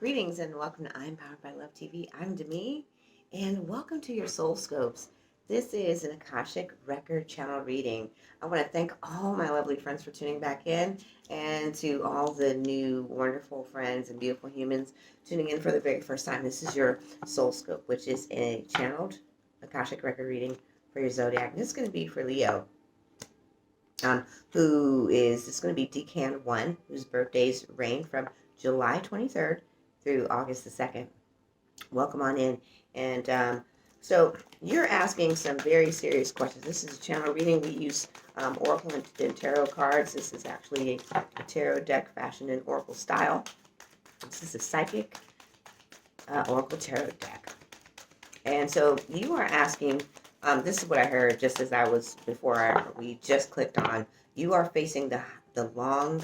Greetings and welcome to I'm Powered by Love TV. I'm Demi, and welcome to your Soul Scopes. This is an Akashic Record channel reading. I want to thank all my lovely friends for tuning back in, and to all the new wonderful friends and beautiful humans tuning in for the very first time. This is your Soul Scope, which is a channeled Akashic Record reading for your zodiac. And this is going to be for Leo. It's going to be Decan 1, whose birthdays range from July 23rd through August the 2nd. Welcome on in. And so you're asking some very serious questions. This is a channel reading. We use Oracle and Tarot cards. This is actually a tarot deck fashioned in Oracle style. This is a psychic Oracle tarot deck. And so you are asking, this is what I heard just as I was, we just clicked on, you are facing the long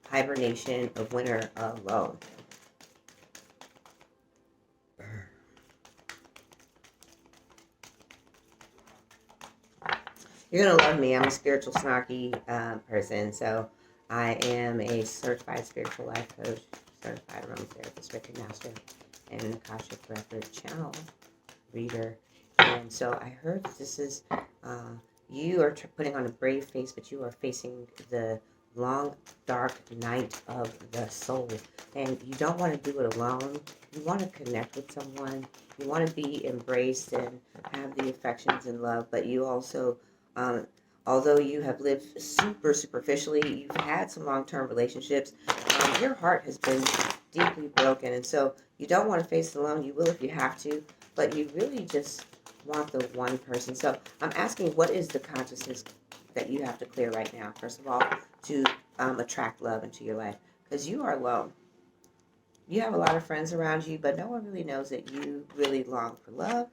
hibernation of winter alone. You're going to love me. I'm a spiritual, snarky person. So I am a certified spiritual life coach, certified aromatherapist, Reiki master, and an Akashic Record channel reader. And so I heard that this is, you are putting on a brave face, but you are facing the long, dark night of the soul. And you don't want to do it alone. You want to connect with someone. You want to be embraced and have the affections and love, but you also, although you have lived super superficially, you've had some long-term relationships, your heart has been deeply broken. And so you don't want to face it alone. You will if you have to, but you really just want the one person. So I'm asking, what is the consciousness that you have to clear right now, first of all, to attract love into your life? Because you are alone. You have a lot of friends around you, but no one really knows that you really long for love.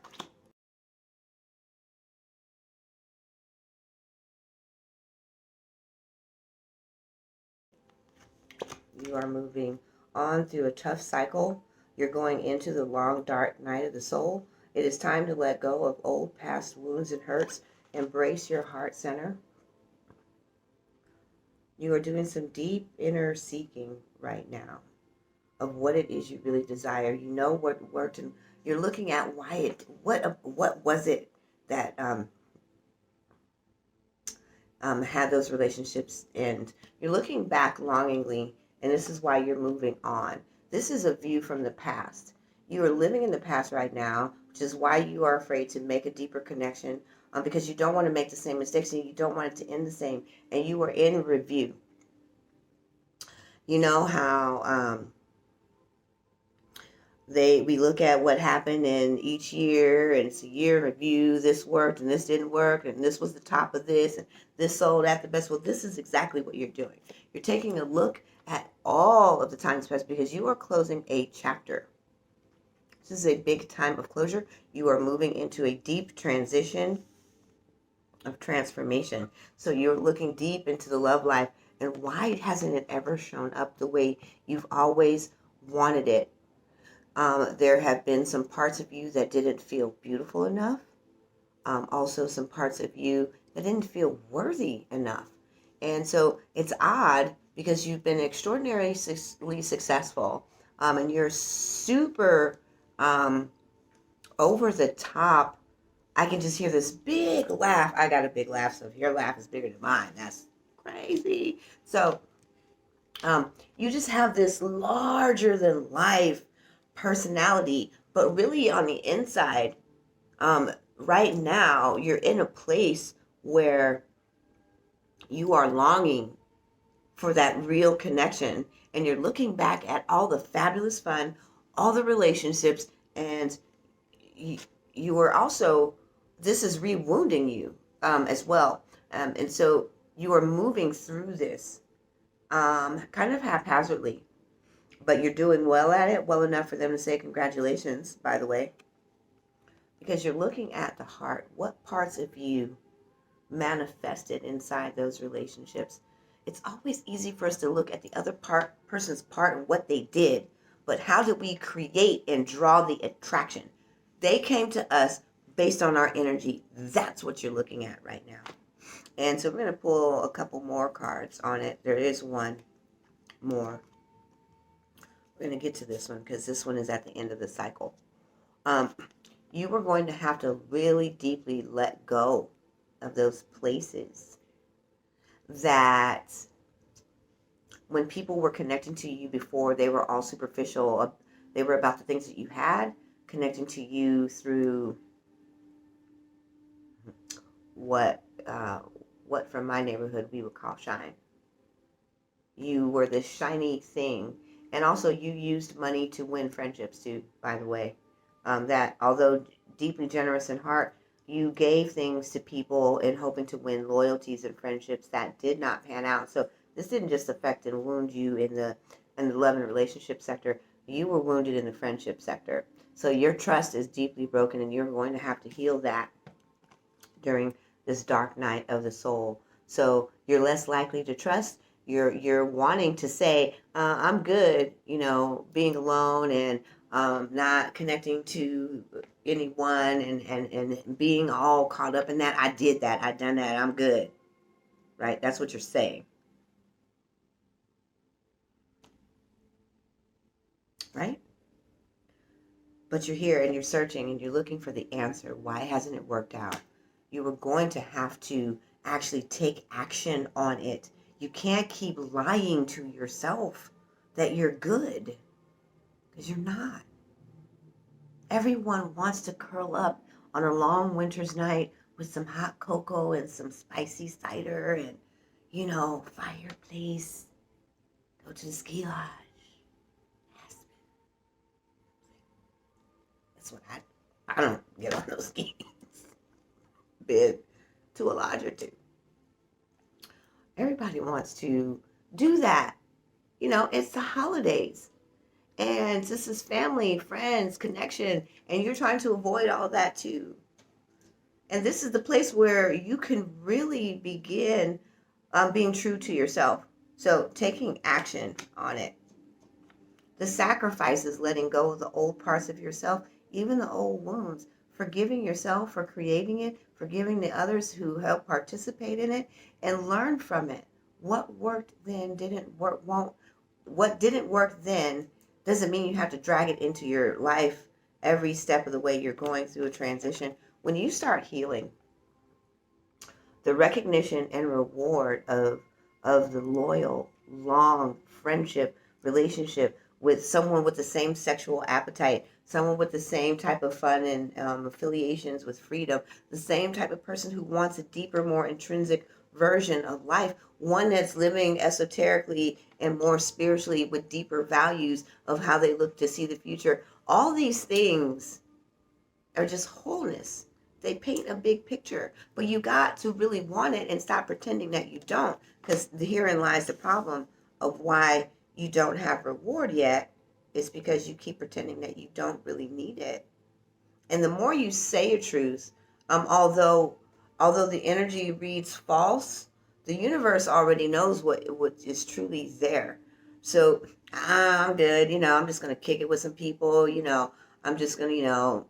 You are moving on through a tough cycle. You're going into the long, dark night of the soul. It is time to let go of old past wounds and hurts. Embrace your heart center. You are doing some deep inner seeking right now of what it is you really desire. You know what worked, and you're looking at what was it that had those relationships end. You're looking back longingly, and this is why you're moving on. This is a view from the past. You are living in the past right now, which is why you are afraid to make a deeper connection, because you don't want to make the same mistakes, and you don't want it to end the same, and you are in review. You know how we look at what happened in each year, and it's a year review. This worked and this didn't work, and this was the top of this, and this sold at the best. Well, this is exactly what you're doing. You're taking a look at all of the times past, because you are closing a chapter. This is a big time of closure. You are moving into a deep transition of transformation. So you're looking deep into the love life, and why hasn't it ever shown up the way you've always wanted it? There have been some parts of you that didn't feel beautiful enough. Also some parts of you that didn't feel worthy enough. And so it's odd, because you've been extraordinarily successful, and you're super over the top. I can just hear this big laugh. I got a big laugh, so if your laugh is bigger than mine, that's crazy. So you just have this larger than life personality, but really on the inside, right now, you're in a place where you are longing for that real connection, and you're looking back at all the fabulous fun, all the relationships, and you are also, this is re-wounding you as well. And so you are moving through this kind of haphazardly, but you're doing well at it, well enough for them to say congratulations, by the way, because you're looking at the heart. What parts of you manifested inside those relationships? It's always easy for us to look at the other person's part and what they did, but how did we create and draw the attraction? They came to us based on our energy. That's what you're looking at right now. And so we're going to pull a couple more cards on it. There is one more. we're going to get to this one because this one is at the end of the cycle. You were going to have to really deeply let go of those places that when people were connecting to you before, they were all superficial. They were about the things that you had, connecting to you through what from my neighborhood we would call shine. You were this shiny thing. And also you used money to win friendships too, by the way. That although deeply generous in heart, you gave things to people in hoping to win loyalties and friendships that did not pan out. So this didn't just affect and wound you in the love and relationship sector. You were wounded in the friendship sector. So your trust is deeply broken, and you're going to have to heal that during this dark night of the soul. So you're less likely to trust. You're wanting to say, I'm good, being alone and not connecting to anyone and being all caught up in that. I did that. I done that. I'm good. Right? That's what you're saying. Right? But you're here and you're searching and you're looking for the answer. Why hasn't it worked out? You were going to have to actually take action on it. You can't keep lying to yourself that you're good, because you're not. Everyone wants to curl up on a long winter's night with some hot cocoa and some spicy cider and, fireplace, go to the ski lodge. That's what I don't get on those skis. Been to a lodge or two. Everybody wants to do that. It's the holidays. And this is family, friends, connection. And you're trying to avoid all that too. And this is the place where you can really begin being true to yourself. So taking action on it. The sacrifice is letting go of the old parts of yourself, even the old wounds. Forgiving yourself for creating it, forgiving the others who helped participate in it, and learn from it. What worked then didn't work, won't. What didn't work then doesn't mean you have to drag it into your life every step of the way you're going through a transition. When you start healing, the recognition and reward of the loyal, long friendship, relationship with someone with the same sexual appetite, someone with the same type of fun and affiliations with freedom, the same type of person who wants a deeper, more intrinsic version of life, one that's living esoterically and more spiritually with deeper values of how they look to see the future. All these things are just wholeness. They paint a big picture, but you got to really want it and stop pretending that you don't, because herein lies the problem of why you don't have reward yet. It's because you keep pretending that you don't really need it. And the more you say a truth, although the energy reads false, the universe already knows what is truly there. So I'm good, I'm just going to kick it with some people, I'm just going to,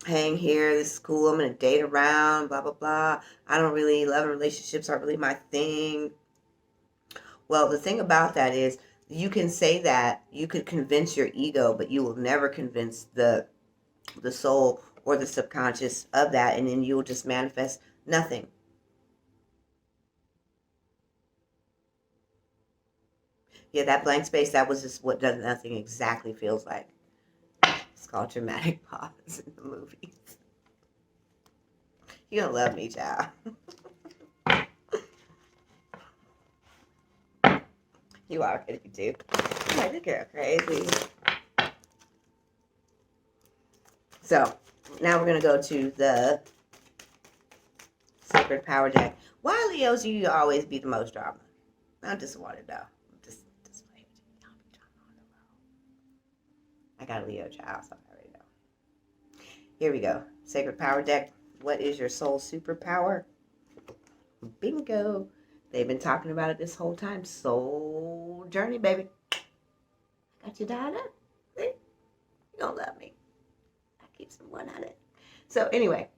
hang here, this is cool, I'm going to date around, blah, blah, blah. I don't really, love and relationships aren't really my thing. Well, the thing about that is, you can say that, you could convince your ego, but you will never convince the soul or the subconscious of that, and then you'll just manifest nothing. Yeah, that blank space, that was just what does nothing exactly feels like. It's called dramatic pause in the movies. You're gonna love me, child. You already do. Like, look at her crazy. So, now we're going to go to the Sacred Power deck. Why, Leos, you always be the most drama? I just want to know. Just wait. Y'all be drama on the low. I got a Leo child, so I already know. Here we go. Sacred Power deck. What is your soul superpower? Bingo. They've been talking about it this whole time. Soul journey, baby. Got you dialed up. See? You don't love me. I keep some 100. So anyway,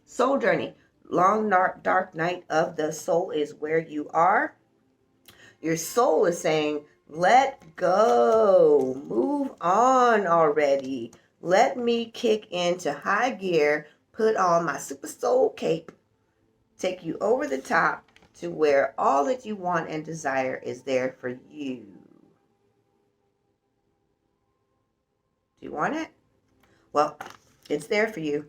soul journey. Long, dark night of the soul is where you are. Your soul is saying, Let go. Move on already. Let me kick into high gear, put on my super soul cape, take you over the top to where all that you want and desire is there for you. Do you want it? Well, it's there for you.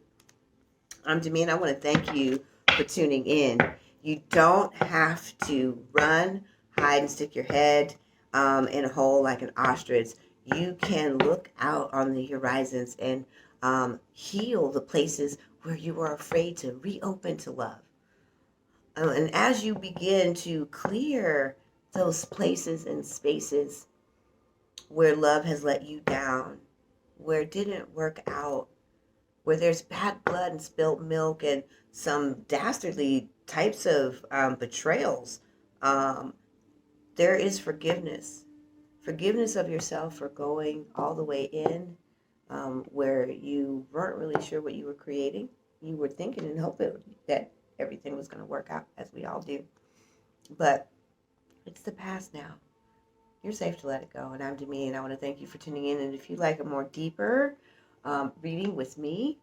I'm Demi, and I want to thank you for tuning in. You don't have to run, hide, and stick your head in a hole like an ostrich. You can look out on the horizons and heal the places where you are afraid to reopen to love. And as you begin to clear those places and spaces where love has let you down, where it didn't work out, where there's bad blood and spilt milk and some dastardly types of betrayals, there is forgiveness. Forgiveness of yourself for going all the way in where you weren't really sure what you were creating. You were thinking and hoping that everything was going to work out, as we all do. But it's the past now. You're safe to let it go. And I'm Demi, and I want to thank you for tuning in. And if you'd like a more deeper reading with me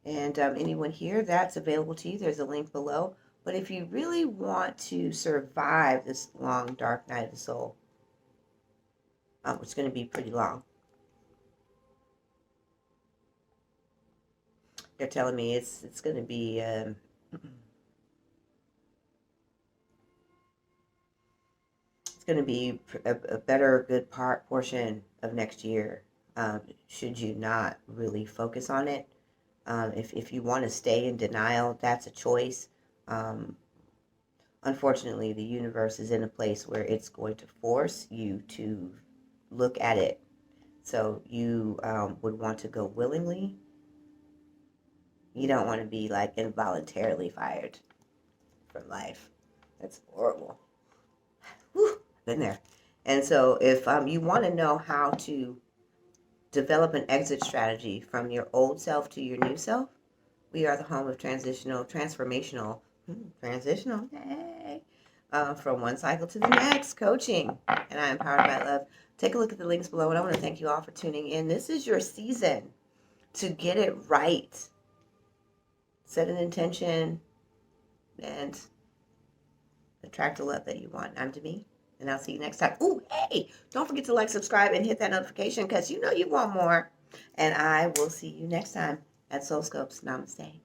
and anyone here, that's available to you. There's a link below. But if you really want to survive this long, dark night of the soul, it's going to be pretty long. They're telling me it's going to be it's going to be a better good portion of next year. Should you not really focus on it? If you want to stay in denial, that's a choice. Unfortunately, the universe is in a place where it's going to force you to look at it. So you would want to go willingly. You don't want to be like involuntarily fired from life. That's horrible. Whew, been there. And so if you want to know how to develop an exit strategy from your old self to your new self, we are the home of transformational, yay, from one cycle to the next, coaching. And I am powered by love. Take a look at the links below, and I want to thank you all for tuning in. This is your season to get it right. Set an intention and attract the love that you want. I'm Demi, and I'll see you next time. Ooh, hey, don't forget to like, subscribe, and hit that notification because you know you want more. And I will see you next time at SOULSCOPE's. Namaste.